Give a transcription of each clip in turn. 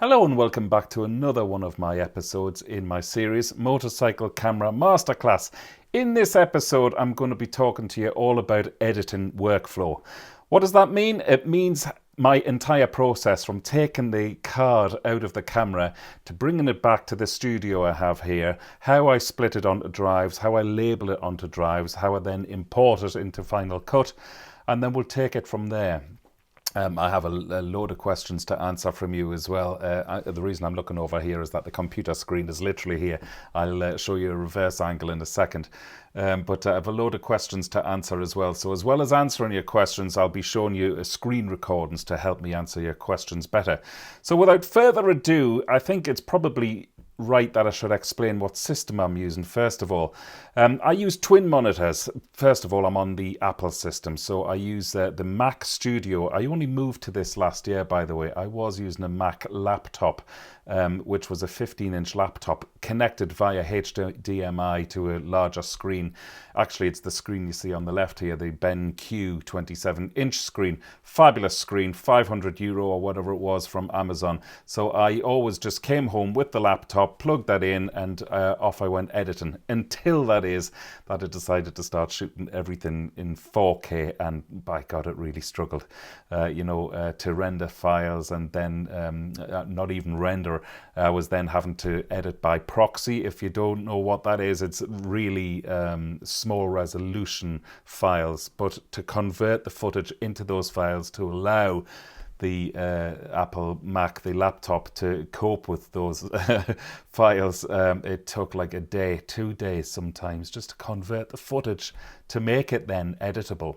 Hello and welcome back to another one of my episodes in my series Motorcycle Camera Masterclass. In this episode I'm going to be talking to you all about editing workflow. What does that mean? It means my entire process from taking the card out of the camera to bringing it back to the studio I have here, how I split it onto drives, how I label it onto drives, how I then import it into Final Cut, and then we'll take it from there. I have a load of questions to answer from you as well. The reason I'm looking over here is that the computer screen is literally here. I'll show you a reverse angle in a second. But I have a load of questions to answer as well. So as well as answering your questions, I'll be showing you screen recordings to help me answer your questions better. So without further ado, I think it's probably right that I should explain what system I'm using first of all. I use twin monitors. First of all, I'm on the Apple system, so I use the Mac Studio. I only moved to this last year, by the way. I was using a Mac laptop, which was a 15-inch laptop connected via HDMI to a larger screen. Actually, it's the screen you see on the left here, the BenQ 27-inch screen. Fabulous screen, €500 or whatever it was from Amazon. So I always just came home with the laptop, plugged that in, and off I went editing until that I decided to start shooting everything in 4K, and by God, it really struggled, to render files, and then not even render. I was then having to edit by proxy. If you don't know what that is, it's really small resolution files, but to convert the footage into those files to allow the Apple Mac, the laptop, to cope with those files, it took like a day, 2 days sometimes, just to convert the footage to make it then editable.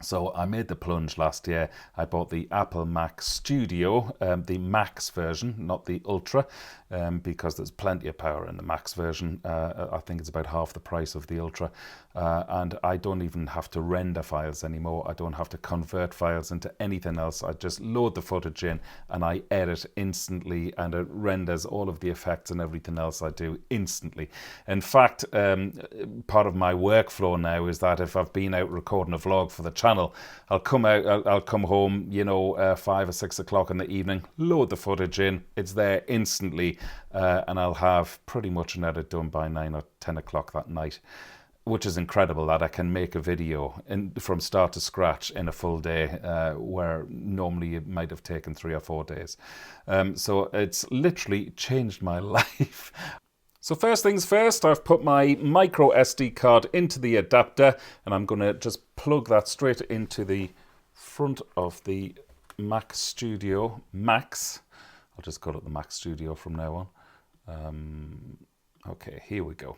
So I made the plunge last year. I bought the Apple Mac Studio, the Max version, not the Ultra, because there's plenty of power in the Max version. I think it's about half the price of the Ultra. And I don't even have to render files anymore. I don't have to convert files into anything else. I just load the footage in and I edit instantly, and it renders all of the effects and everything else I do instantly. In fact, part of my workflow now is that if I've been out recording a vlog for the channel, I'll come home, 5 or 6 o'clock in the evening, load the footage in, it's there instantly, and I'll have pretty much an edit done by 9 or 10 o'clock that night, which is incredible that I can make a video from start to scratch in a full day, where normally it might have taken 3 or 4 days. So it's literally changed my life. So first things first, I've put my micro SD card into the adapter, and I'm going to just plug that straight into the front of the Mac Studio Max. I'll just call it the Mac Studio from now on. Okay, here we go.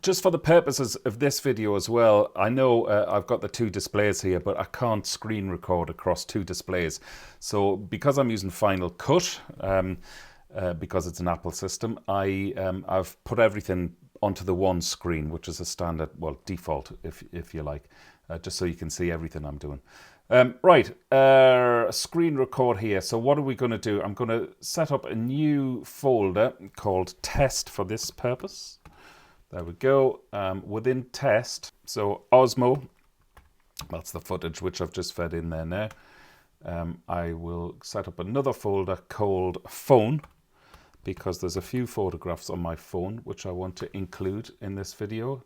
Just for the purposes of this video as well, I know I've got the 2 displays here, but I can't screen record across 2 displays. So because I'm using Final Cut, because it's an Apple system, I've put everything onto the one screen, which is a standard, well, default, if you like, just so you can see everything I'm doing. Screen record here. So what are we going to do? I'm going to set up a new folder called Test for this purpose. There we go. Within Test, so Osmo, that's the footage which I've just fed in there now. I will set up another folder called Phone, because there's a few photographs on my phone which I want to include in this video.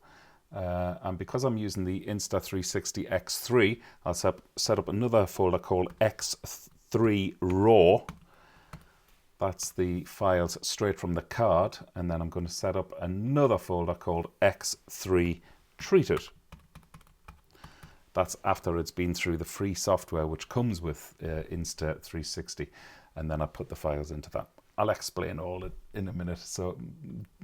And because I'm using the Insta360 X3, I'll set up another folder called X3 RAW. That's the files straight from the card. And then I'm going to set up another folder called X3 Treated. That's after it's been through the free software which comes with Insta360. And then I put the files into that. I'll explain all it in a minute, so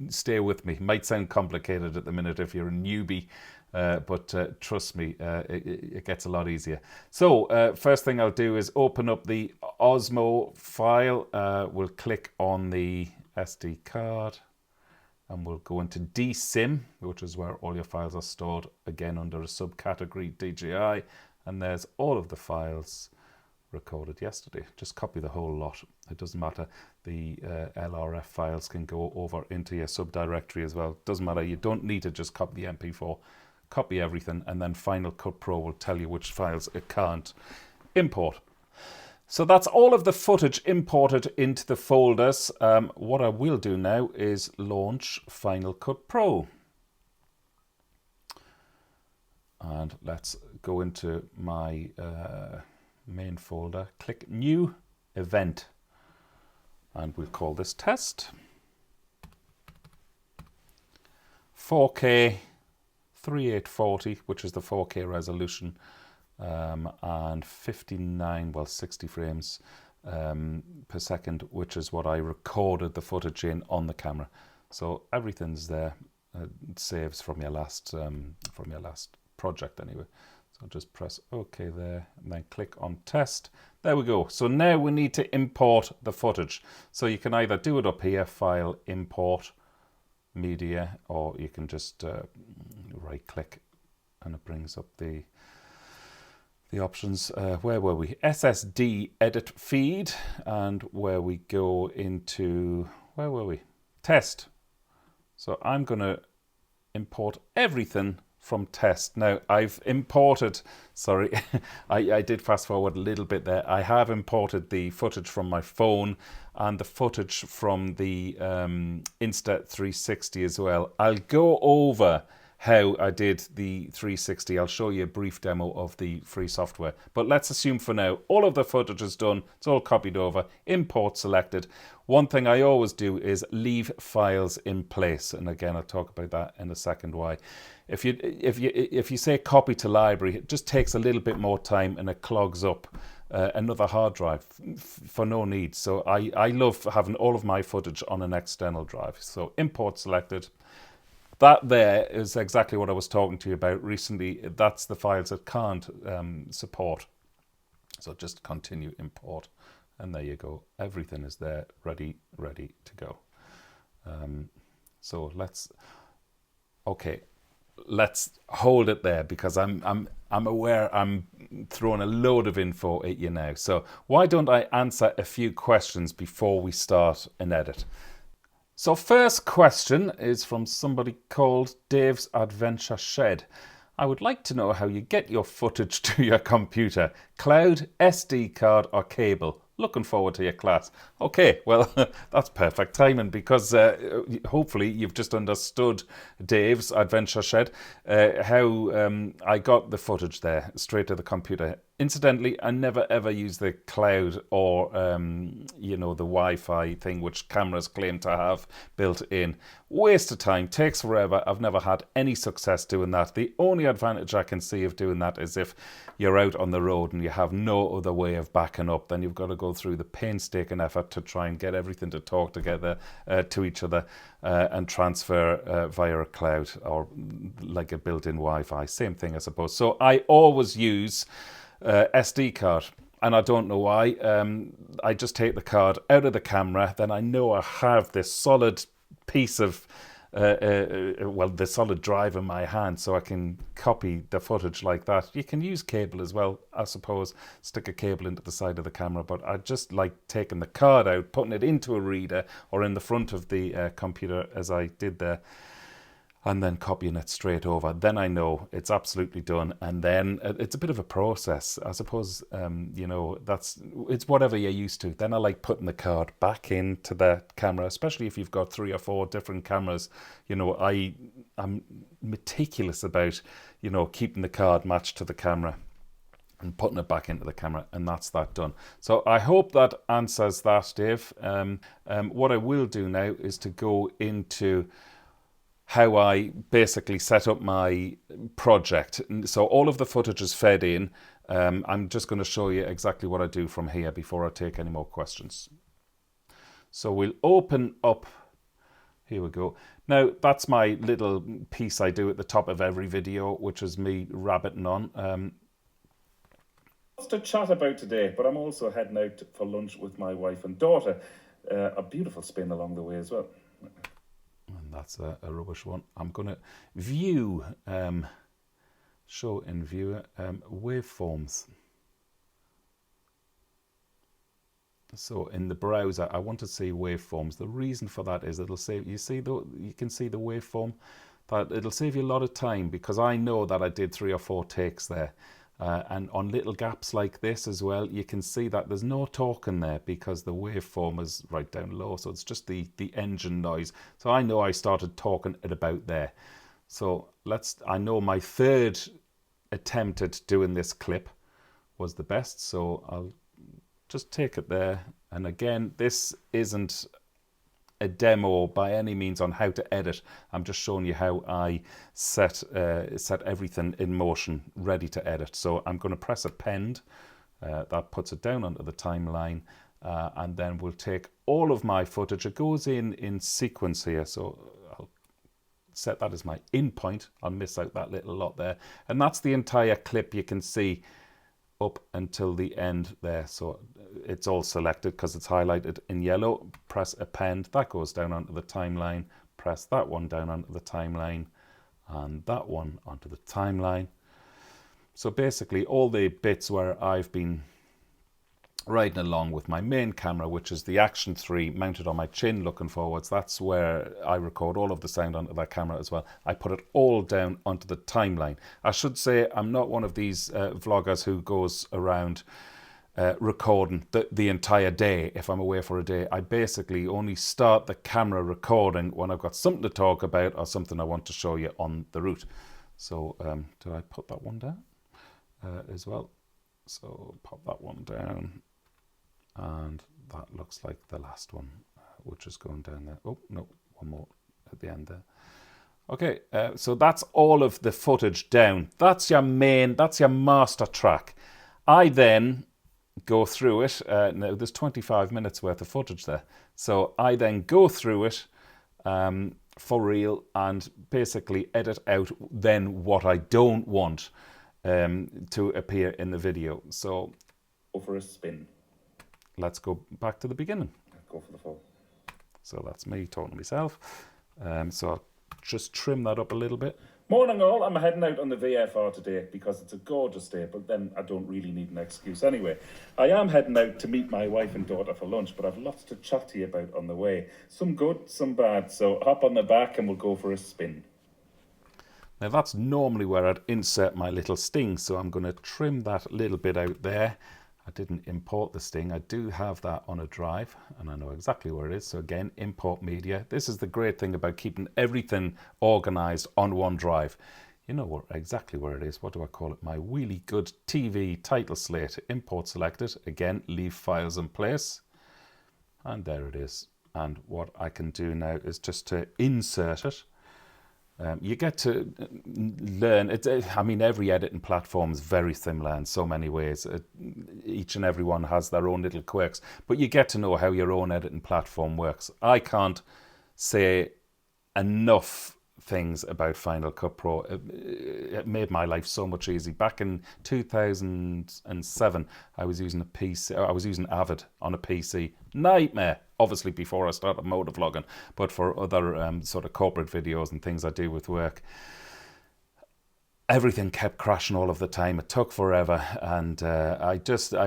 stay with me. Might sound complicated at the minute if you're a newbie, but trust me, it gets a lot easier. So first thing I'll do is open up the Osmo file. We'll click on the SD card and we'll go into DSIM, which is where all your files are stored, again under a subcategory DJI, and there's all of the files recorded yesterday. Just copy the whole lot. It doesn't matter. The LRF files can go over into your subdirectory as well. Doesn't matter. You don't need to just copy the MP4. Copy everything, and then Final Cut Pro will tell you which files it can't import. So that's all of the footage imported into the folders. What I will do now is launch Final Cut Pro. And let's go into my main folder, click New Event, and we'll call this Test. 4K 3840, which is the 4K resolution, and 60 frames per second, which is what I recorded the footage in on the camera. So everything's there. It saves from your last project anyway. So just press OK there, and then click on Test. There we go. So now we need to import the footage. So you can either do it up here, File, Import, Media, or you can just right click and it brings up the options. Where were we? SSD Edit Feed, and where we go into, where were we? Test. So I'm going to import everything from Test. Now I've imported, sorry, I did fast forward a little bit there. I have imported the footage from my phone and the footage from the Insta360 as well. I'll go over how I did the 360. I'll show you a brief demo of the free software. But let's assume for now, all of the footage is done. It's all copied over, import selected. One thing I always do is leave files in place. And again, I'll talk about that in a second why. If you say copy to library, it just takes a little bit more time and it clogs up another hard drive for no need. So I love having all of my footage on an external drive. So import selected. That there is exactly what I was talking to you about recently. That's the files that can't support. So just continue import. And there you go. Everything is there, ready to go. So let's hold it there, because I'm aware I'm throwing a load of info at you now. So why don't I answer a few questions before we start an edit? So first question is from somebody called Dave's Adventure Shed. I would like to know how you get your footage to your computer. Cloud, SD card or cable? Looking forward to your class. Okay, well, that's perfect timing, because hopefully you've just understood, Dave's Adventure Shed, how I got the footage there straight to the computer. Incidentally, I never ever use the cloud or, the Wi-Fi thing which cameras claim to have built in. Waste of time, takes forever. I've never had any success doing that. The only advantage I can see of doing that is if you're out on the road and you have no other way of backing up, then you've got to go through the painstaking effort to try and get everything to talk together to each other and transfer via a cloud or like a built-in Wi-Fi. Same thing, I suppose. So I always use SD card, and I don't know why. I just take the card out of the camera, then I know I have this solid piece of the solid drive in my hand, so I can copy the footage like that. You can use cable as well, I suppose, stick a cable into the side of the camera, but I just like taking the card out, putting it into a reader or in the front of the computer as I did there, and then copying it straight over. Then I know it's absolutely done, and then it's a bit of a process, I suppose. It's whatever you're used to. Then I like putting the card back into the camera, especially if you've got 3 or 4 different cameras. I'm meticulous about keeping the card matched to the camera and putting it back into the camera, and that's that done. So I hope that answers that, Dave. What I will do now is to go into how I basically set up my project. So all of the footage is fed in. I'm just going to show you exactly what I do from here before I take any more questions. So we'll open up, here we go. Now that's my little piece I do at the top of every video, which is me rabbiting on. Lots to chat about today, but I'm also heading out for lunch with my wife and daughter. A beautiful spin along the way as well. And that's a rubbish one. I'm going to view, show in viewer, waveforms. So in the browser, I want to see waveforms. The reason for that is it'll save, you can see the waveform, that it'll save you a lot of time, because I know that I did 3 or 4 takes there. And on little gaps like this as well, you can see that there's no talking there because the waveform is right down low. So it's just the engine noise. So I know I started talking at about there. So I know my third attempt at doing this clip was the best. So I'll just take it there. And again, this isn't a demo by any means on how to edit. I'm just showing you how I set everything in motion, ready to edit. So I'm going to press append. That puts it down onto the timeline. And then we'll take all of my footage. It goes in sequence here. So I'll set that as my in point. I'll miss out that little lot there. And that's the entire clip you can see up until the end there. So it's all selected because it's highlighted in yellow. Press append, that goes down onto the timeline. Press that one down onto the timeline and that one onto the timeline. So basically all the bits where I've been riding along with my main camera, which is the Action 3 mounted on my chin looking forwards, that's where I record all of the sound onto that camera as well. I put it all down onto the timeline. I should say I'm not one of these vloggers who goes around recording the entire day if I'm away for a day. I basically only start the camera recording when I've got something to talk about or something I want to show you on the route. So do I put that one down as well? So pop that one down. And that looks like the last one, which is going down there. Oh, no, one more at the end there. Okay, so that's all of the footage down. That's your master track. I then go through it. Now, there's 25 minutes worth of footage there. So I then go through it for real and basically edit out then what I don't want to appear in the video. So go for a spin. Let's go back to the beginning. Go for the fall. So that's me talking to myself. So I'll just trim that up a little bit. Morning all, I'm heading out on the VFR today because it's a gorgeous day, but then I don't really need an excuse anyway. I am heading out to meet my wife and daughter for lunch, but I've lots to chat to you about on the way. Some good, some bad, so hop on the back and we'll go for a spin. Now that's normally where I'd insert my little sting, so I'm going to trim that little bit out there. I didn't import the sting. I do have that on a drive and I know exactly where it is. So again, import media. This is the great thing about keeping everything organized on one drive. You know exactly where it is. What do I call it? My really good TV title slate. Import selected. Again, leave files in place. And there it is. And what I can do now is just to insert it. You get to learn, I mean, every editing platform is very similar in so many ways. Each and every one has their own little quirks, but you get to know how your own editing platform works. I can't say enough things about Final Cut Pro. It made my life so much easier. Back in 2007, I was using a PC. I was using Avid on a PC. Nightmare. Obviously, before I started motovlogging, but for other sort of corporate videos and things I do with work, everything kept crashing all of the time. It took forever, and I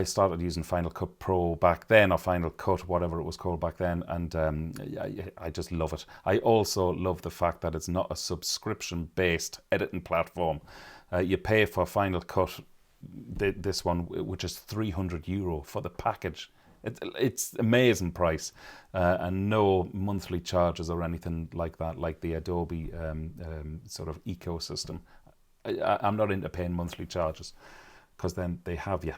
started using Final Cut Pro back then, or Final Cut, whatever it was called back then, and I just love it. I also love the fact that it's not a subscription-based editing platform. You pay for Final Cut, this one, which is €300 for the package. It's amazing price, and no monthly charges or anything like that, like the Adobe sort of ecosystem. I'm not into paying monthly charges because then they have you.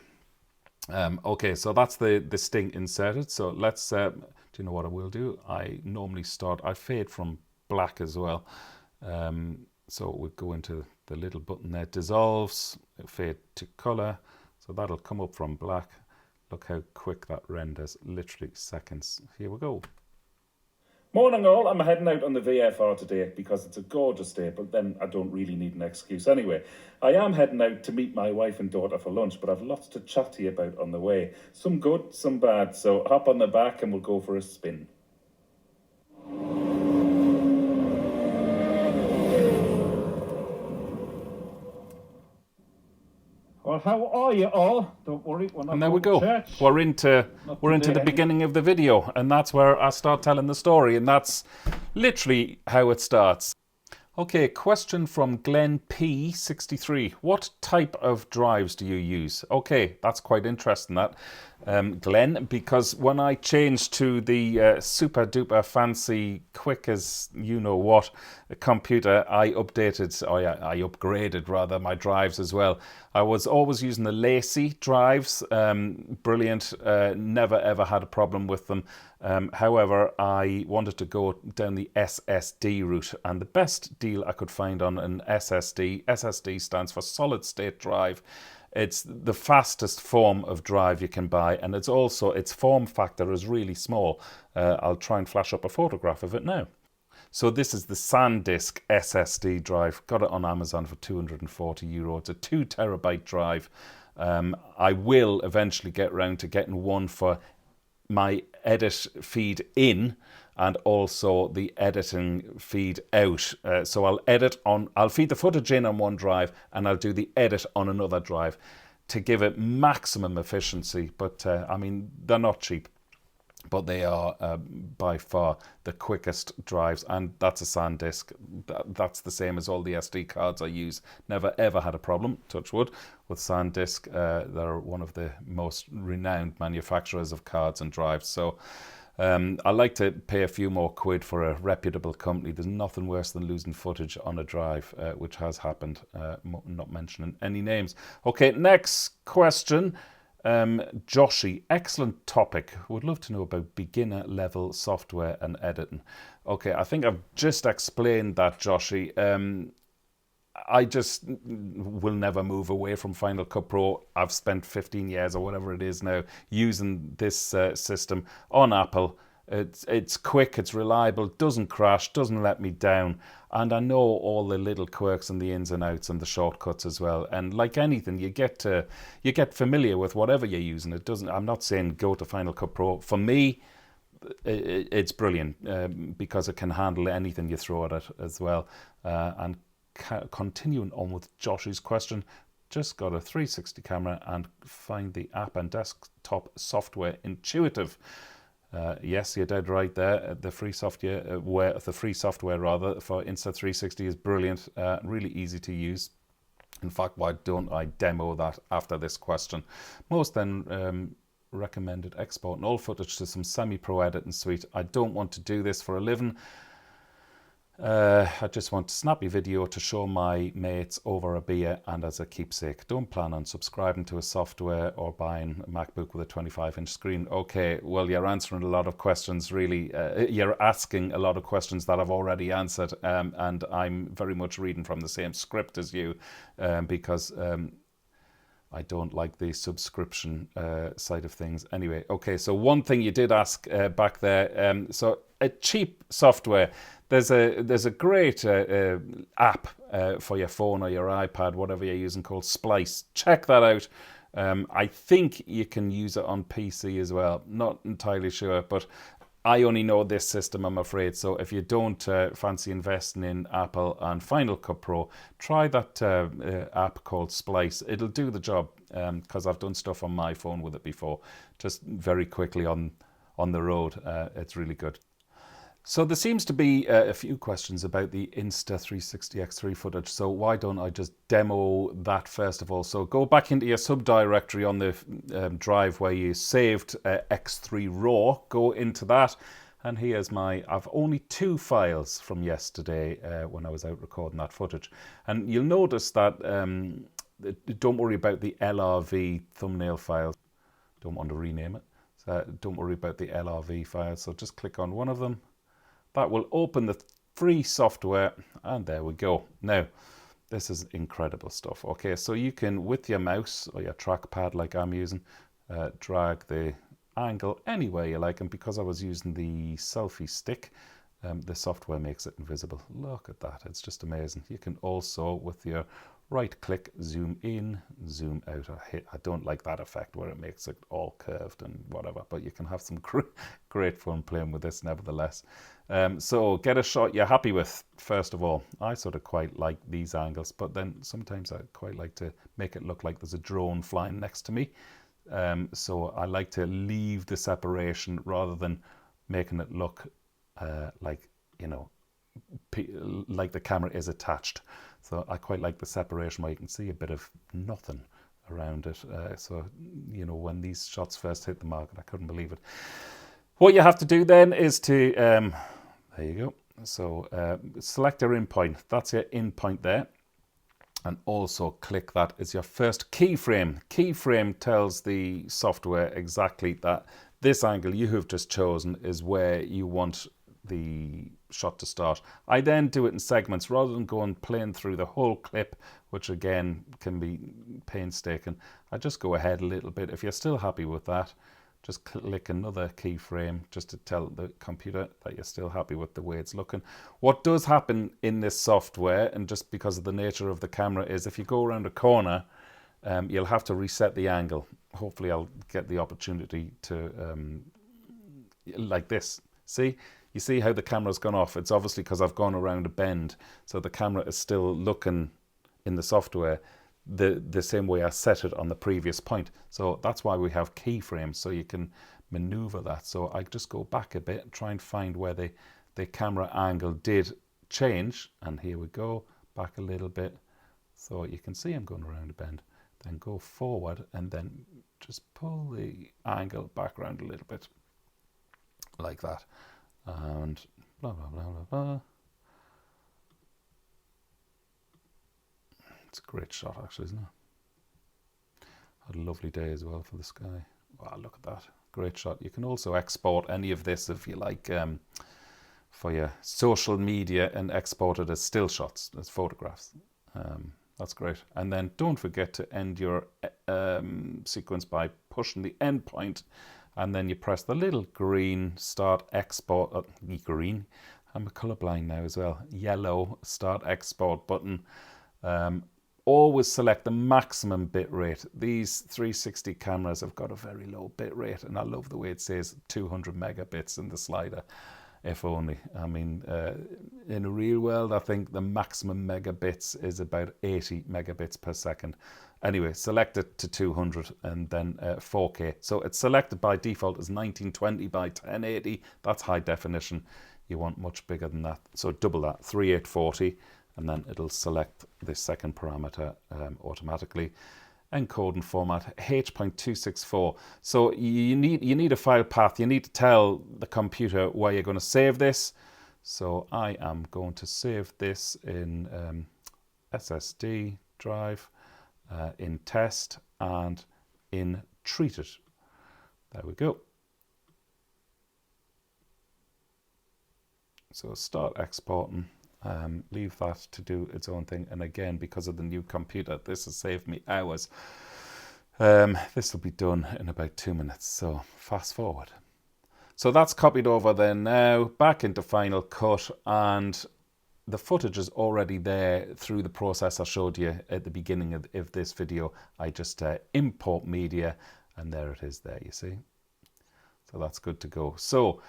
Okay, so that's the sting inserted. So let's, do you know what I will do? I normally I fade from black as well. So we go into the little button there, dissolves, fade to color. So that'll come up from black. Look how quick that renders, literally seconds. Here we go. Morning all, I'm heading out on the VFR today because it's a gorgeous day, but then I don't really need an excuse anyway. I am heading out to meet my wife and daughter for lunch, but I've lots to chat to you about on the way. Some good, some bad, so hop on the back and we'll go for a spin. Well, how are you all? Don't worry, we're not. And there we go. Church. We're into the beginning of the video, and that's where I start telling the story, and that's literally how it starts. Okay, question from Glenn P63. What type of drives do you use? Okay, that's quite interesting, that, Glenn, because when I changed to the super duper fancy, quick as you know what computer, I upgraded rather my drives as well. I was always using the Lacy drives, brilliant, never ever had a problem with them. However, I wanted to go down the SSD route, and the best deal I could find on an SSD stands for solid state drive. It's the fastest form of drive you can buy, and it's also, its form factor is really small. I'll try and flash up a photograph of it now. So this is the SanDisk SSD drive. Got it on Amazon for €240. It's a 2 terabyte drive. I will eventually get round to getting one for my edit feed in and also the editing feed out. So I'll feed the footage in on one drive and I'll do the edit on another drive to give it maximum efficiency. But I mean, they're not cheap, but they are by far the quickest drives, and that's a SanDisk. That's the same as all the SD cards I use. Never ever had a problem, touch wood, with SanDisk. They're one of the most renowned manufacturers of cards and drives. So I like to pay a few more quid for a reputable company. There's nothing worse than losing footage on a drive, which has happened, not mentioning any names. Okay, next question. Joshy, excellent topic. Would love to know about beginner level software and editing. Okay, I think I've just explained that, Joshy. I just will never move away from Final Cut Pro. I've spent 15 years or whatever it is now using this system on Apple. It's quick, it's reliable, doesn't crash, doesn't let me down, and I know all the little quirks and the ins and outs and the shortcuts as well. And like anything, you get familiar with whatever you're using. It doesn't. I'm not saying go to Final Cut Pro. For me, it's brilliant because it can handle anything you throw at it as well. And continuing on with Josh's question, just got a 360 camera and find the app and desktop software intuitive. Yes, you're dead right there. The free software rather for Insta360 is brilliant, really easy to use. In fact, why don't I demo that after this question? Most then recommended exporting all footage to some semi-pro editing suite. I don't want to do this for a living. I just want a snappy video to show my mates over a beer and as a keepsake. Don't plan on subscribing to a software or buying a MacBook with a 25-inch screen. Okay, well, you're answering a lot of questions, really. You're asking a lot of questions that I've already answered, and I'm very much reading from the same script as you, because I don't like the subscription side of things. Anyway, okay, so one thing you did ask back there, so a cheap software. There's a great app for your phone or your iPad, whatever you're using, called Splice. Check that out. I think you can use it on PC as well. Not entirely sure, but I only know this system, I'm afraid. So if you don't fancy investing in Apple and Final Cut Pro, try that app called Splice. It'll do the job, because I've done stuff on my phone with it before, just very quickly on the road. It's really good. So there seems to be a few questions about the Insta360 X3 footage. So why don't I just demo that first of all? So go back into your subdirectory on the drive where you saved X3 RAW. Go into that. And here's I've only 2 files from yesterday when I was out recording that footage. And you'll notice that, don't worry about the LRV thumbnail file. Don't want to rename it. So don't worry about the LRV file. So just click on one of them. That will open the free software, and there we go. Now, this is incredible stuff. Okay, so you can, with your mouse or your trackpad like I'm using, drag the angle anywhere you like. And because I was using the selfie stick, the software makes it invisible. Look at that, it's just amazing. You can also, with your right click, zoom in, zoom out. I don't like that effect where it makes it all curved and whatever, but you can have some great fun playing with this nevertheless. So get a shot you're happy with, first of all. I sort of quite like these angles, but then sometimes I quite like to make it look like there's a drone flying next to me. So I like to leave the separation rather than making it look like, you know, like the camera is attached. So I quite like the separation where you can see a bit of nothing around it. So, you know, when these shots first hit the market, I couldn't believe it. What you have to do then is to, there you go. So select your in point. That's your in point there. And also click that as your first keyframe. Keyframe tells the software exactly that this angle you have just chosen is where you want the shot to start. I then do it in segments rather than going playing through the whole clip, which again can be painstaking. I just go ahead a little bit. If you're still happy with that, just click another keyframe just to tell the computer that you're still happy with the way it's looking. What does happen in this software, and just because of the nature of the camera, is if you go around a corner, you'll have to reset the angle. Hopefully I'll get the opportunity to, like this. See? You see how the camera's gone off? It's obviously because I've gone around a bend. So the camera is still looking in the software the same way I set it on the previous point. So that's why we have keyframes, so you can maneuver that. So I just go back a bit and try and find where the camera angle did change. And here we go, back a little bit. So you can see I'm going around a bend. Then go forward and then just pull the angle back around a little bit. Like that. And blah, blah, blah, blah, blah. It's a great shot, actually, isn't it? Had a lovely day as well for the sky. Wow, look at that. Great shot. You can also export any of this if you like for your social media and export it as still shots, as photographs. That's great. And then don't forget to end your sequence by pushing the end point, and then you press the little green start export, green, I'm colorblind now as well, yellow start export button. Always select the maximum bit rate. These 360 cameras have got a very low bit rate, and I love the way it says 200 megabits in the slider, if only. I mean, in a real world, I think the maximum megabits is about 80 megabits per second. Anyway, select it to 200 and then 4K. So it's selected by default as 1920 by 1080. That's high definition. You want much bigger than that. So double that, 3840. And then it'll select the second parameter automatically. Encoding format H.264. So you need a file path. You need to tell the computer where you're going to save this. So I am going to save this in SSD drive, in test, and in treated. There we go. So start exporting. Leave that to do its own thing. And again, because of the new computer, this has saved me hours. This will be done in about 2 minutes. So fast forward. So that's copied over there now, back into Final Cut, and the footage is already there through the process I showed you at the beginning of this video. I just import media, and there it is there, you see. So that's good to go. So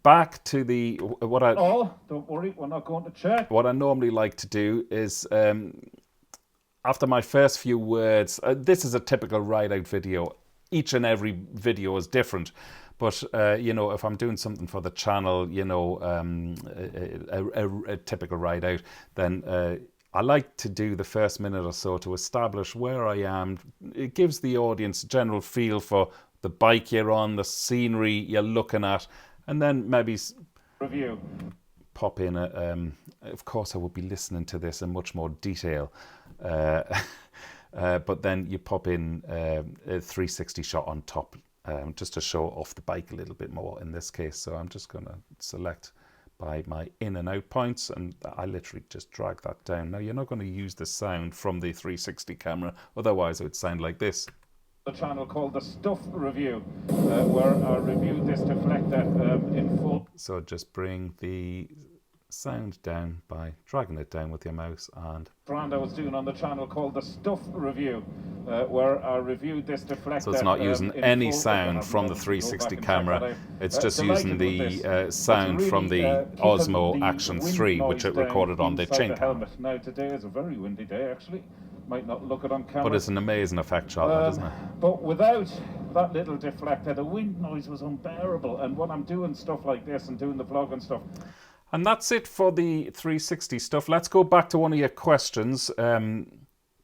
back to the Oh, don't worry, we're not going to check. What I normally like to do is after my first few words, this is a typical ride-out video. Each and every video is different. But, you know, if I'm doing something for the channel, you know, a typical ride-out, then I like to do the first minute or so to establish where I am. It gives the audience a general feel for the bike you're on, the scenery you're looking at, and then maybe review. Pop in of course I would be listening to this in much more detail, but then you pop in a 360 shot on top, just to show off the bike a little bit more in this case. So I'm just going to select by my in and out points, and I literally just drag that down. Now you're not going to use the sound from the 360 camera, otherwise it would sound like this. The channel called The Stuff Review, where I reviewed this deflector in full. So just bring the sound down by dragging it down with your mouse, and brand I was doing on the channel called The Stuff Review, where I reviewed this deflector. So it's not using any sound from the 360 camera, it's just using the sound from the Osmo Action 3, which it recorded on the chain camera. Now today is a very windy day actually. Might not look it on camera. But it's an amazing effect shot, isn't it? But without that little deflector, the wind noise was unbearable. And when I'm doing stuff like this and doing the vlog and stuff, And that's it for the 360 stuff. Let's go back to one of your questions.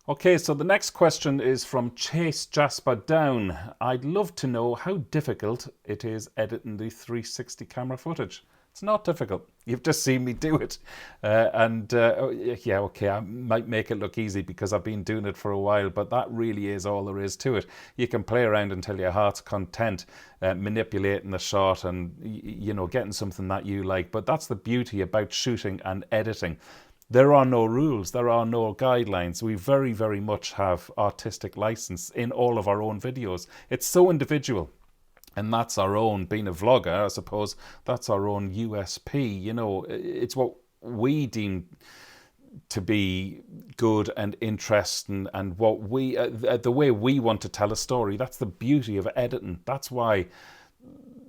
Okay, so the next question is from Chase Jasper Down. I'd love to know how difficult it is editing the 360 camera footage. It's not difficult. You've just seen me do it. Yeah, okay, I might make it look easy because I've been doing it for a while, but that really is all there is to it. You can play around until your heart's content, manipulating the shot and, you know, getting something that you like. But that's the beauty about shooting and editing. There are no rules, there are no guidelines. We very, very much have artistic license in all of our own videos. It's so individual. And that's our own, being a vlogger, I suppose, that's our own USP. You know, it's what we deem to be good and interesting and what we, the way we want to tell a story. That's the beauty of editing. That's why,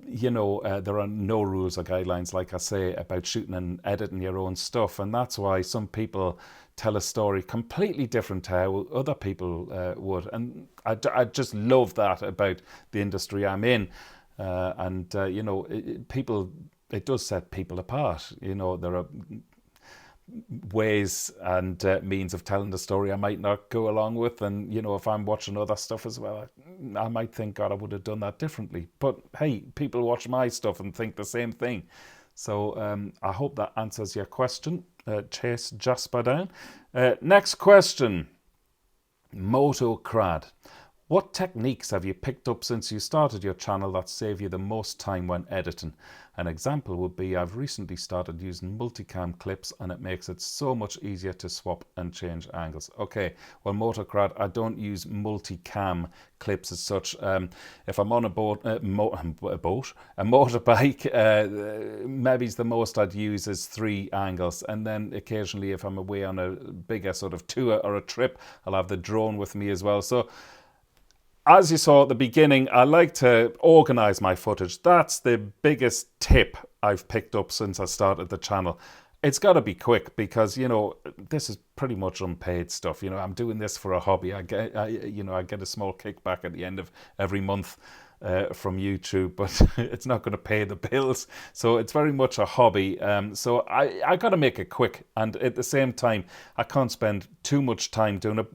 you know, there are no rules or guidelines, like I say, about shooting and editing your own stuff. And that's why some people tell a story completely different to how other people would. And I just love that about the industry I'm in. You know, it does set people apart. You know, there are ways and means of telling the story I might not go along with, and you know, if I'm watching other stuff as well, I might think, God, I would have done that differently. But hey, people watch my stuff and think the same thing. So I hope that answers your question, Chase Jasper Down. Next question, Motocrad. What techniques have you picked up since you started your channel that save you the most time when editing? An example would be I've recently started using multicam clips and it makes it so much easier to swap and change angles. Okay, well, Motocrad, I don't use multicam clips as such. If I'm on a motorbike, maybe the most I'd use is 3 angles. And then occasionally if I'm away on a bigger sort of tour or a trip, I'll have the drone with me as well. So as you saw at the beginning, I like to organize my footage. That's the biggest tip I've picked up since I started the channel. It's got to be quick because, you know, this is pretty much unpaid stuff. You know, I'm doing this for a hobby. I get a small kickback at the end of every month from YouTube, but it's not going to pay the bills. So it's very much a hobby. So I got to make it quick. And at the same time, I can't spend too much time doing it.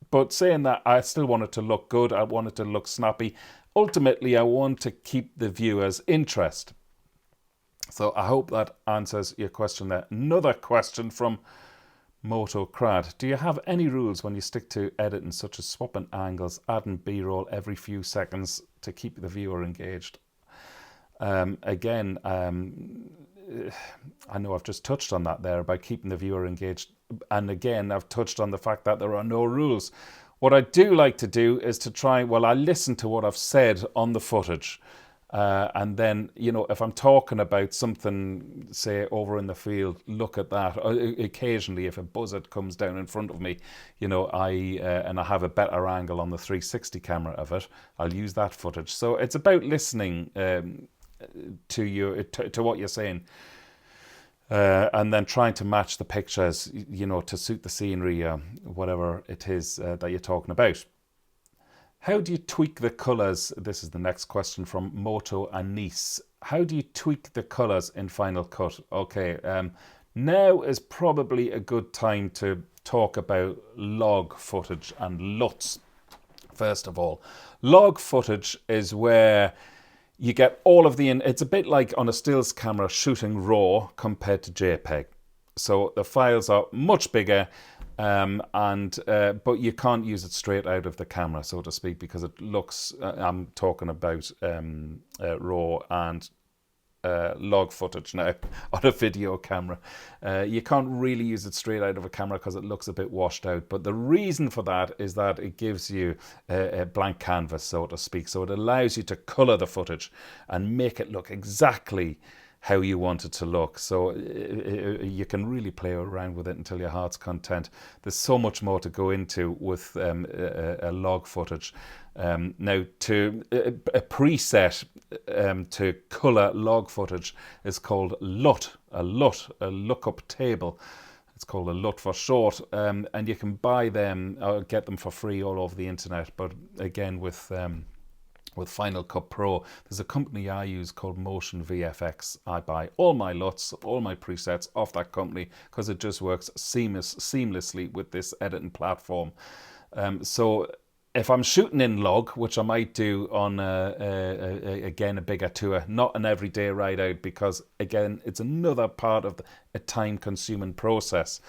But saying that, I still want it to look good. I want it to look snappy. Ultimately, I want to keep the viewers' interest. So I hope that answers your question there. Another question from Motocrad. Do you have any rules when you stick to editing, such as swapping angles, adding B-roll every few seconds to keep the viewer engaged? Again, I know I've just touched on that there about keeping the viewer engaged. And again, I've touched on the fact that there are no rules. What I do like to do is to try, well, I listen to what I've said on the footage. And then, you know, if I'm talking about something, say, over in the field, look at that. Occasionally, if a buzzard comes down in front of me, you know, and I have a better angle on the 360 camera of it, I'll use that footage. So it's about listening to what you're saying. And then trying to match the pictures, you know, to suit the scenery, whatever it is that you're talking about. How do you tweak the colours? This is the next question from Moto and Nice. How do you tweak the colours in Final Cut? Okay, now is probably a good time to talk about log footage and LUTs. First of all, log footage is where you get all of it's a bit like on a stills camera shooting RAW compared to JPEG. So the files are much bigger, but you can't use it straight out of the camera, so to speak, because it looks, I'm talking about RAW and log footage now on a video camera. You can't really use it straight out of a camera because it looks a bit washed out. But the reason for that is that it gives you a blank canvas, so to speak. So it allows you to color the footage and make it look exactly how you want it to look. So you can really play around with it until your heart's content. There's so much more to go into with a log footage. Now, a preset to color log footage is called LUT, a lookup table. It's called a LUT for short, and you can buy them or get them for free all over the internet. But again, with with Final Cut Pro. There's a company I use called Motion VFX. I buy all my LUTs, all my presets off that company because it just works seamlessly with this editing platform. So if I'm shooting in log, which I might do on again a bigger tour, not an everyday ride out, because again it's another part of a time-consuming process.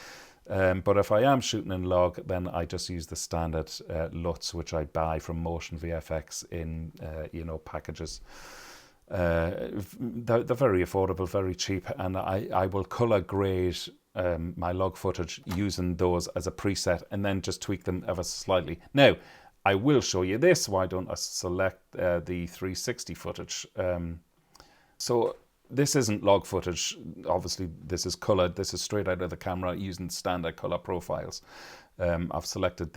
But if I am shooting in log, then I just use the standard LUTs, which I buy from Motion VFX in packages. They're very affordable, very cheap, and I will color grade my log footage using those as a preset, and then just tweak them ever slightly. Now, I will show you this. Why don't I select the 360 footage? So this isn't log footage. Obviously, this is colored. This is straight out of the camera using standard color profiles. I've selected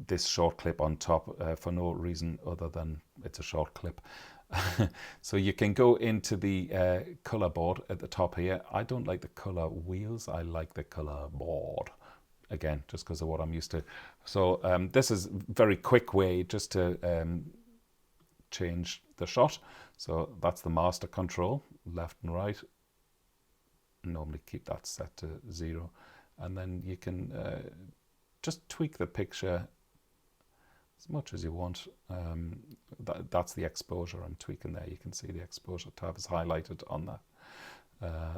this short clip on top for no reason other than it's a short clip. So you can go into the color board at the top here. I don't like the color wheels. I like the color board. Again, just because of what I'm used to. So this is a very quick way just to change the shot. So that's the master control, left and right. Normally keep that set to 0. And then you can just tweak the picture as much as you want. That's the exposure I'm tweaking there. You can see the exposure tab is highlighted on that.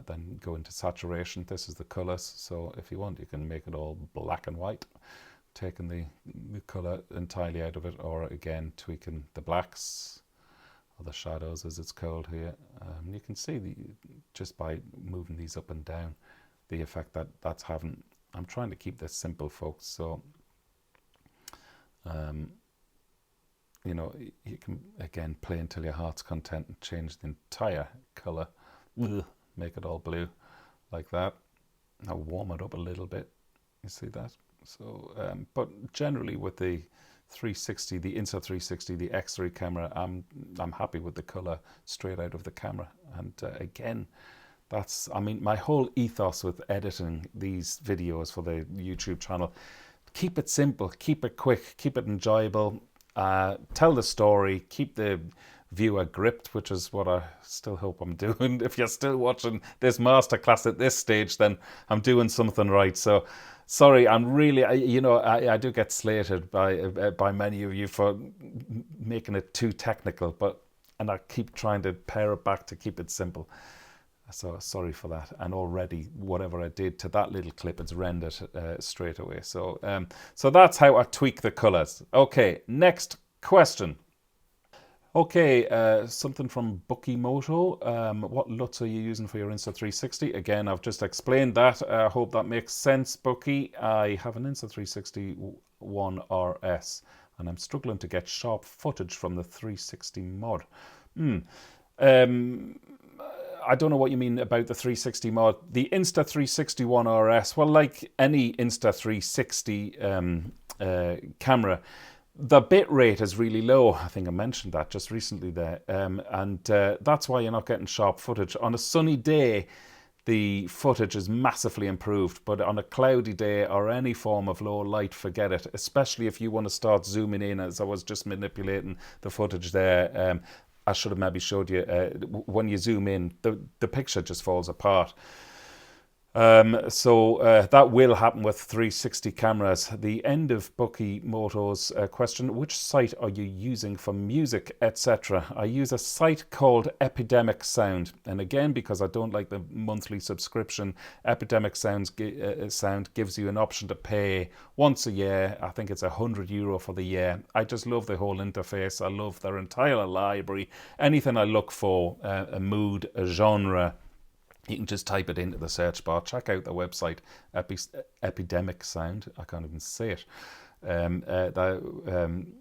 Then go into saturation. This is the colors. So if you want, you can make it all black and white, taking the color entirely out of it, or again tweaking the blacks or the shadows as it's called here. You can see just by moving these up and down, the effect that's having. I'm trying to keep this simple, folks. So you can again play until your heart's content and change the entire color. Make it all blue like that. Now warm it up a little bit. You see that? So, but generally with the 360, the Insta360, the X3 camera, I'm happy with the color straight out of the camera. And again, I mean, my whole ethos with editing these videos for the YouTube channel: keep it simple, keep it quick, keep it enjoyable. Tell the story, keep the viewer gripped, which is what I still hope I'm doing. If you're still watching this masterclass at this stage, then I'm doing something right. So sorry, I'm really, I do get slated by many of you for making it too technical, and I keep trying to pare it back to keep it simple. So sorry for that. And already, whatever I did to that little clip, it's rendered straight away. So so that's how I tweak the colors. Okay, next question. Okay, something from Bucky Moto. What LUTs are you using for your Insta360? Again, I've just explained that. I hope that makes sense, Bucky. I have an Insta360 One RS, and I'm struggling to get sharp footage from the 360 mod. I don't know what you mean about the 360 mod. The Insta360 One RS, well, like any Insta360 camera, the bit rate is really low. I think I mentioned that just recently there. And that's why you're not getting sharp footage. On a sunny day, the footage is massively improved, but on a cloudy day or any form of low light, forget it, especially if you want to start zooming in, as I was just manipulating the footage there. I should have maybe showed you, when you zoom in, the picture just falls apart. So that will happen with 360 cameras. The end of Bucky Moto's question: which site are you using for music, etc.? I use a site called Epidemic Sound, and again, because I don't like the monthly subscription, Epidemic Sound gives you an option to pay once a year. I think it's €100 for the year. I just love the whole interface. I love their entire library. Anything I look for, a mood, a genre, you can just type it into the search bar. Check out the website, Epidemic Sound. I can't even say it. The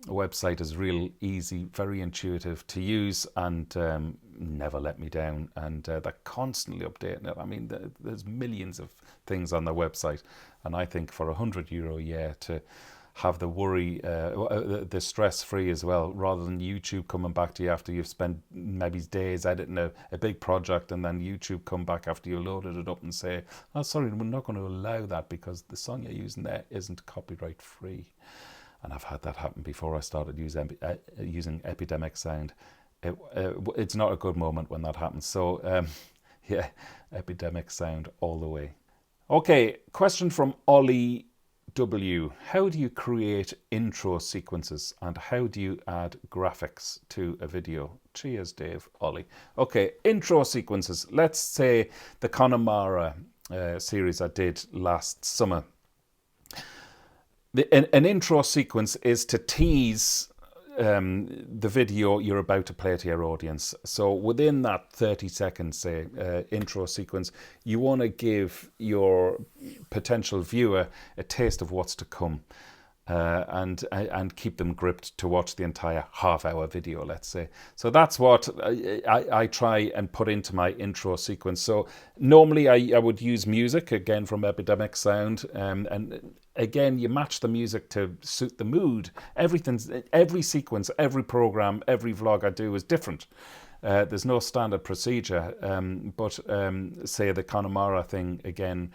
website is real easy, very intuitive to use, and never let me down. And they're constantly updating it. I mean, there's millions of things on the website. And I think for €100 a year to have the worry, the stress-free as well, rather than YouTube coming back to you after you've spent maybe days editing a big project, and then YouTube come back after you loaded it up and say, oh, sorry, we're not going to allow that because the song you're using there isn't copyright free. and I've had that happen before I started using Epidemic Sound. It's not a good moment when that happens. So yeah, Epidemic Sound all the way. Okay, question from Ollie W. How do you create intro sequences and how do you add graphics to a video? Cheers, Dave. Ollie. Okay, intro sequences. Let's say the Connemara series I did last summer. An intro sequence is to tease the video you're about to play to your audience. So within that 30 seconds, say, intro sequence, you want to give your potential viewer a taste of what's to come, and keep them gripped to watch the entire half-hour video, let's say. So that's what I try and put into my intro sequence. So normally I would use music, again, from Epidemic Sound, and again, you match the music to suit the mood. Every sequence, every program, every vlog I do is different. There's no standard procedure, but say the Connemara thing again.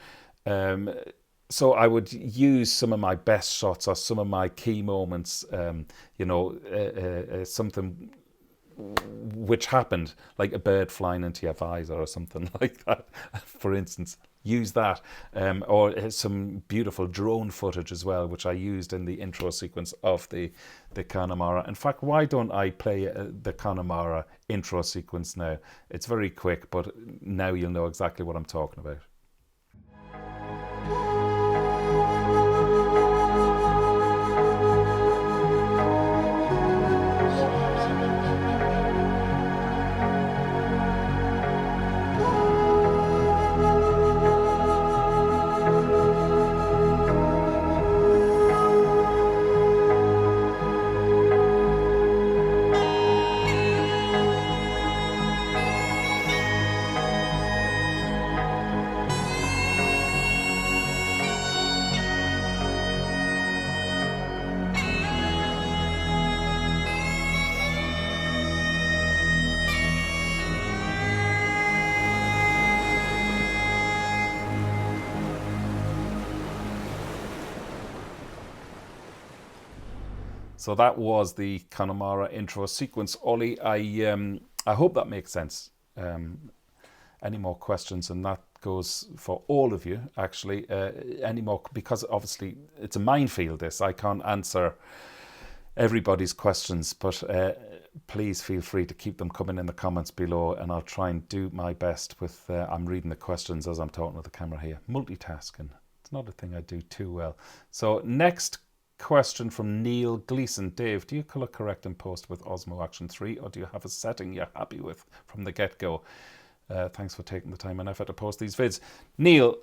So I would use some of my best shots or some of my key moments, something which happened, like a bird flying into your visor or something like that, for instance. Use that, or some beautiful drone footage as well, which I used in the intro sequence of the Connemara. In fact, why don't I play the Connemara intro sequence now? It's very quick, but now you'll know exactly what I'm talking about. So that was the Connemara intro sequence. Ollie, I hope that makes sense. Any more questions? And that goes for all of you, actually. Any more? Because obviously it's a minefield, this. I can't answer everybody's questions, but please feel free to keep them coming in the comments below, and I'll try and do my best with... I'm reading the questions as I'm talking to the camera here. Multitasking. It's not a thing I do too well. So next question from Neil Gleason. Dave, do you color correct and post with Osmo Action 3, or do you have a setting you're happy with from the get-go? Thanks for taking the time and effort to post these vids. Neil,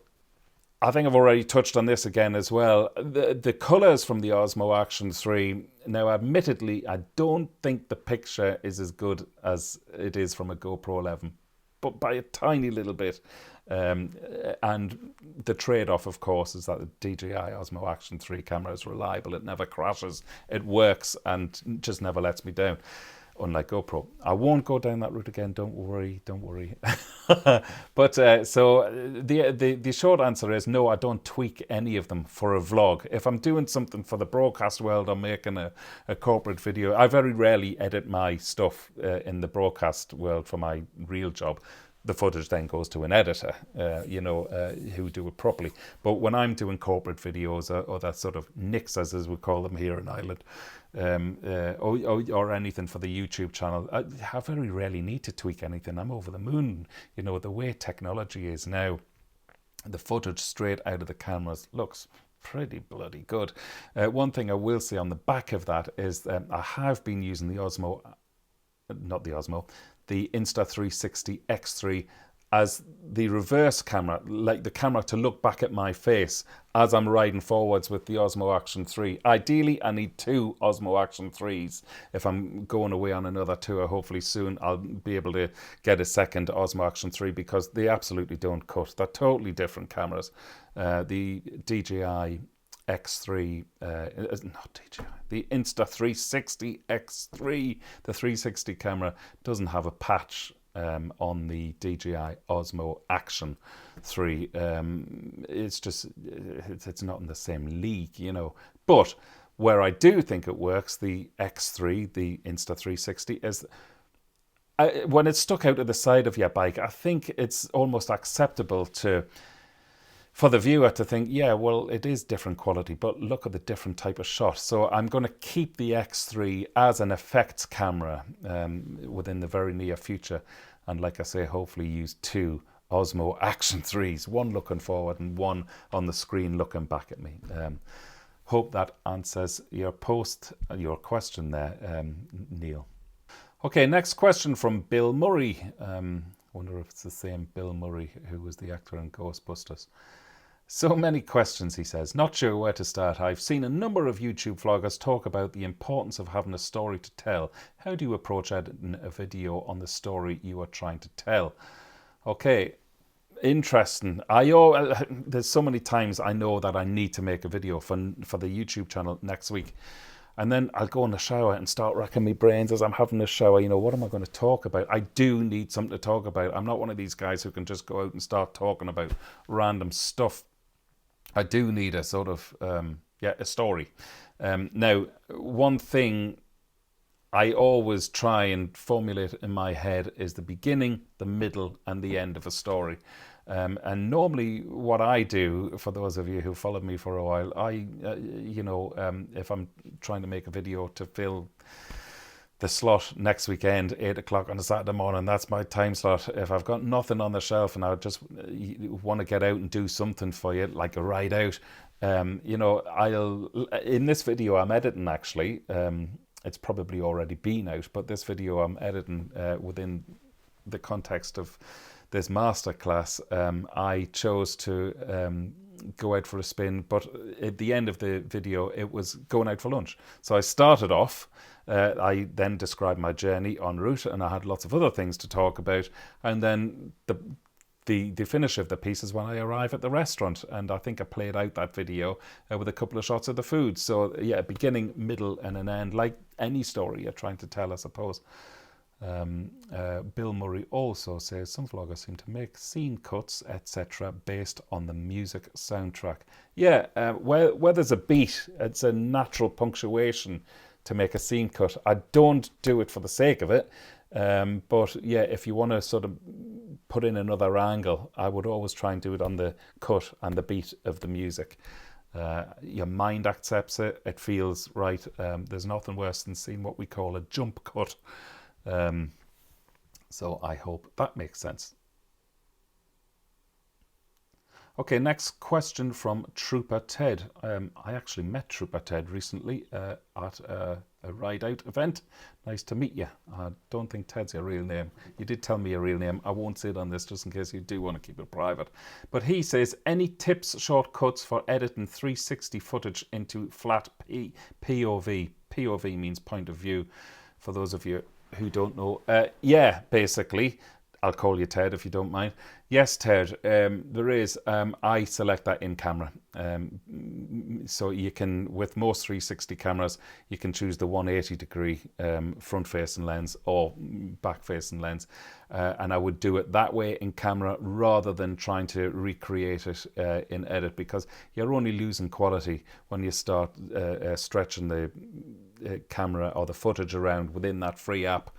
I think I've already touched on this again as well. The colors from the Osmo Action 3, now admittedly, I don't think the picture is as good as it is from a GoPro 11, but by a tiny little bit. And the trade-off, of course, is that the DJI Osmo Action 3 camera is reliable. It never crashes. It works and just never lets me down, unlike GoPro. I won't go down that route again. Don't worry. Don't worry. But so the short answer is no, I don't tweak any of them for a vlog. If I'm doing something for the broadcast world or making a corporate video, I very rarely edit my stuff in the broadcast world for my real job. The footage then goes to an editor, who do it properly. But when I'm doing corporate videos or that sort of nixas, as we call them here in Ireland, or anything for the YouTube channel, I very rarely need to tweak anything. I'm over the moon. You know, the way technology is now, the footage straight out of the cameras looks pretty bloody good. One thing I will say on the back of that is I have been using the the Insta360 X3 as the reverse camera, like the camera to look back at my face as I'm riding forwards with the Osmo Action 3. Ideally, I need 2 Osmo Action 3s. If I'm going away on another tour, hopefully soon, I'll be able to get a second Osmo Action 3 because they absolutely don't cut. They're totally different cameras. The DJI X3, the Insta360 X3, the 360 camera doesn't have a patch on the DJI Osmo Action 3. It's just, it's not in the same league, you know. But Where I do think it works, the X3, the Insta360, is when it's stuck out to the side of your bike, I think it's almost acceptable for the viewer to think, yeah, well, it is different quality, but look at the different type of shot. So I'm going to keep the X3 as an effects camera within the very near future. And like I say, hopefully use 2 Osmo Action 3s, one looking forward and one on the screen looking back at me. Hope that answers your question there, Neil. Okay, next question from Bill Murray. Wonder if it's the same Bill Murray who was the actor in Ghostbusters. So many questions, he says. Not sure where to start. I've seen a number of YouTube vloggers talk about the importance of having a story to tell. How do you approach editing a video on the story you are trying to tell? Okay, interesting. There's so many times I know that I need to make a video for the YouTube channel next week. And then I'll go in the shower and start racking my brains as I'm having the shower. You know, what am I going to talk about? I do need something to talk about. I'm not one of these guys who can just go out and start talking about random stuff. I do need a sort of, a story. Now, one thing I always try and formulate in my head is the beginning, the middle, and the end of a story. And normally what I do, for those of you who followed me for a while, if I'm trying to make a video to fill the slot next weekend, 8 o'clock on a Saturday morning, that's my time slot. If I've got nothing on the shelf and I just want to get out and do something for you, like a ride out, in this video I'm editing actually, it's probably already been out, but this video I'm editing within the context of this masterclass. I chose to go out for a spin, but at the end of the video it was going out for lunch. So I started off, I then described my journey en route, and I had lots of other things to talk about, and then the finish of the piece is when I arrive at the restaurant, and I think I played out that video with a couple of shots of the food. So yeah, a beginning, middle, and an end, like any story you're trying to tell, I suppose. Bill Murray also says some vloggers seem to make scene cuts, etc., based on the music soundtrack. Yeah, where there's a beat, it's a natural punctuation to make a scene cut. I don't do it for the sake of it, but yeah, if you want to sort of put in another angle, I would always try and do it on the cut and the beat of the music. Your mind accepts it, it feels right. There's nothing worse than seeing what we call a jump cut. So I hope that makes sense. Okay, next question from Trooper Ted. I actually met Trooper Ted recently at a ride out event. Nice to meet you. I don't think Ted's your real name. You did tell me your real name. I won't say it on this just in case you do want to keep it private. But he says, any tips, shortcuts for editing 360 footage into flat POV? POV means point of view, for those of you who don't know. Yeah, basically, I'll call you Ted if you don't mind. Yes, Ted, there is. I select that in camera. So you can, with most 360 cameras, you can choose the 180 degree front facing lens or back facing lens. And I would do it that way in camera rather than trying to recreate it in edit, because you're only losing quality when you start stretching the camera or the footage around within that free app.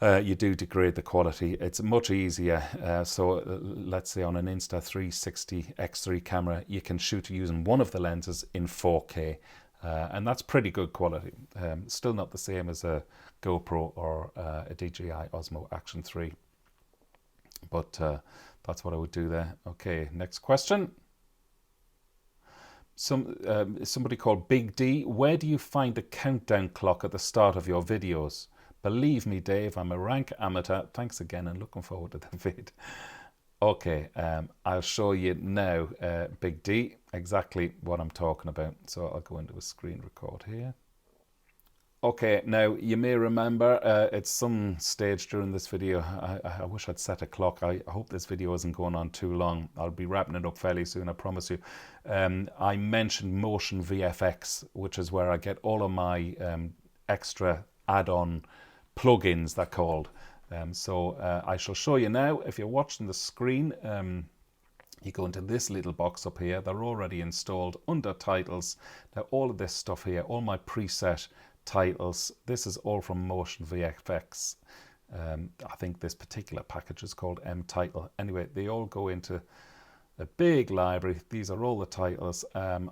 You do degrade the quality. It's much easier. So let's say on an Insta360 X3 camera, you can shoot using one of the lenses in 4K. And that's pretty good quality. Still not the same as a GoPro or a DJI Osmo Action 3. But that's what I would do there. Okay, next question. Somebody called Big D. Where do you find the countdown clock at the start of your videos? Believe me, Dave, I'm a rank amateur. Thanks again and looking forward to the vid. Okay, I'll show you now, Big D, exactly what I'm talking about. So I'll go into a screen record here. Okay, now you may remember at some stage during this video, I wish I'd set a clock. I hope this video isn't going on too long. I'll be wrapping it up fairly soon, I promise you. I mentioned Motion VFX, which is where I get all of my extra add-on plugins, they're called. So I shall show you now. If you're watching the screen, You go into this little box up here. They're already installed under titles. Now all of this stuff here, all my preset titles, this is all from Motion VFX. I think this particular package is called M-Title. Anyway, they all go into a big library. These are all the titles, and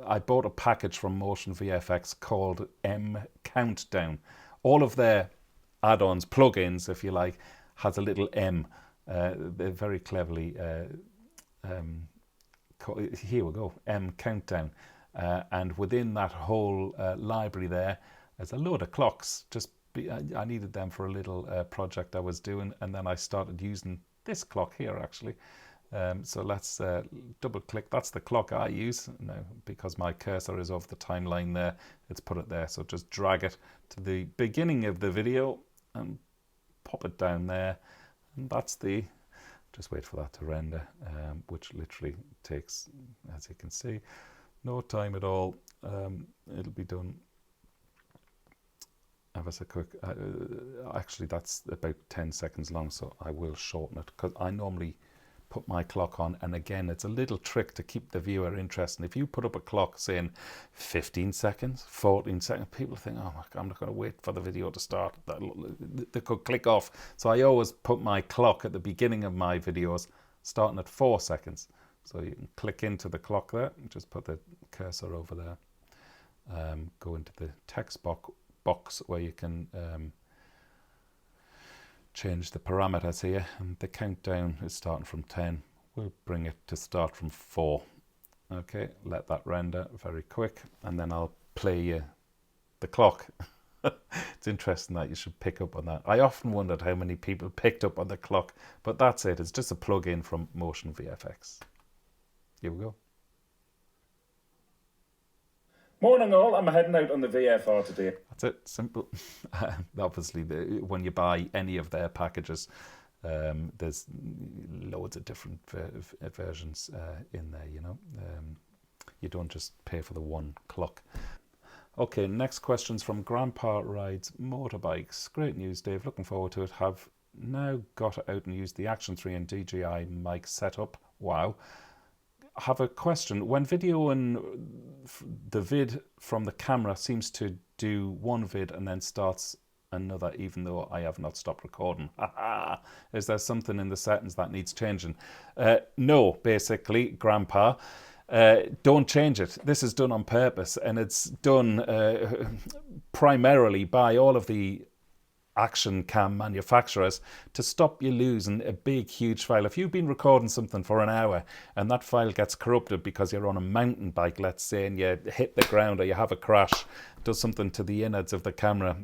I bought a package from Motion VFX called M Countdown. All of their add-ons, plugins, if you like, has a little M. They're very cleverly. Here we go, M Countdown, and within that whole library there's a load of clocks. I needed them for a little project I was doing, and then I started using this clock here actually. So let's double click. That's the clock I use now because my cursor is over the timeline there. Let's put it there. So just drag it to the beginning of the video and pop it down there. And that's just wait for that to render, which literally takes, as you can see, no time at all. It'll be done ever so quick. Actually, that's about 10 seconds long, so I will shorten it because I normally put my clock on, and again, it's a little trick to keep the viewer interested. If you put up a clock saying 15 seconds, 14 seconds, people think, oh my God, I'm not going to wait for the video to start. They could click off. So I always put my clock at the beginning of my videos, starting at 4 seconds. So you can click into the clock there, and just put the cursor over there. Go into the text box where you can change the parameters here, and the countdown is starting from 10. We'll bring it to start from 4. Okay, let that render very quick, and then I'll play you the clock. It's interesting that you should pick up on that. I often wondered how many people picked up on the clock, but that's it. It's just a plug-in from Motion VFX. Here we go. Morning all, I'm heading out on the VFR today. That's it, simple. Obviously, when you buy any of their packages, there's loads of different versions in there, you know. You don't just pay for the one clock. Okay, next question's from Grandpa Rides Motorbikes. Great news, Dave. Looking forward to it. Have now got it out and used the Action 3 and DJI mic setup. Wow. Have a question. When videoing, the vid from the camera seems to do one vid and then starts another, even though I have not stopped recording. Is there something in the settings that needs changing? No, basically, Grandpa. Don't change it. This is done on purpose, and it's done primarily by all of the action cam manufacturers to stop you losing a big huge file. If you've been recording something for an hour and that file gets corrupted because you're on a mountain bike, let's say, and you hit the ground or you have a crash, does something to the innards of the camera,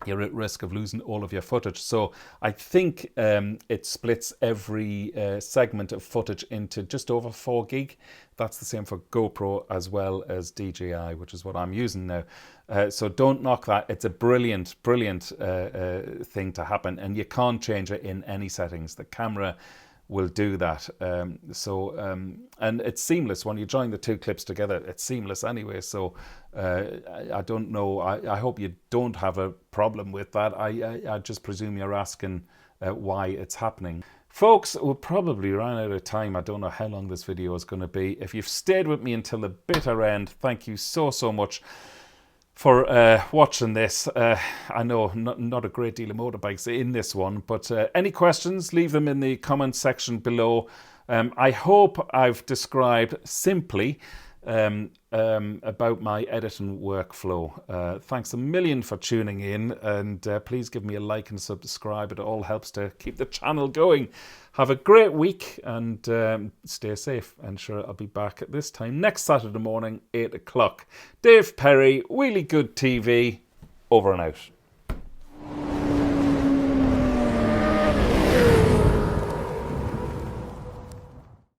you're at risk of losing all of your footage. So I think it splits every segment of footage into just over 4 gig. That's the same for GoPro as well as DJI, which is what I'm using now. So don't knock that. It's a brilliant thing to happen, and you can't change it in any settings. The camera will do that. And it's seamless. When you join the two clips together, it's seamless anyway. So I don't know. I hope you don't have a problem with that. I just presume you're asking why it's happening. Folks, we'll probably run out of time. I don't know how long this video is going to be. If you've stayed with me until the bitter end, thank you so much for watching this. I know not a great deal of motorbikes in this one, but any questions, leave them in the comment section below. I hope I've described simply about my editing workflow. Thanks a million for tuning in, and please give me a like and subscribe. It all helps to keep the channel going. Have a great week, and stay safe. And sure, I'll be back at this time next Saturday morning, 8 o'clock. Dave Perry, Really Good TV, over and out.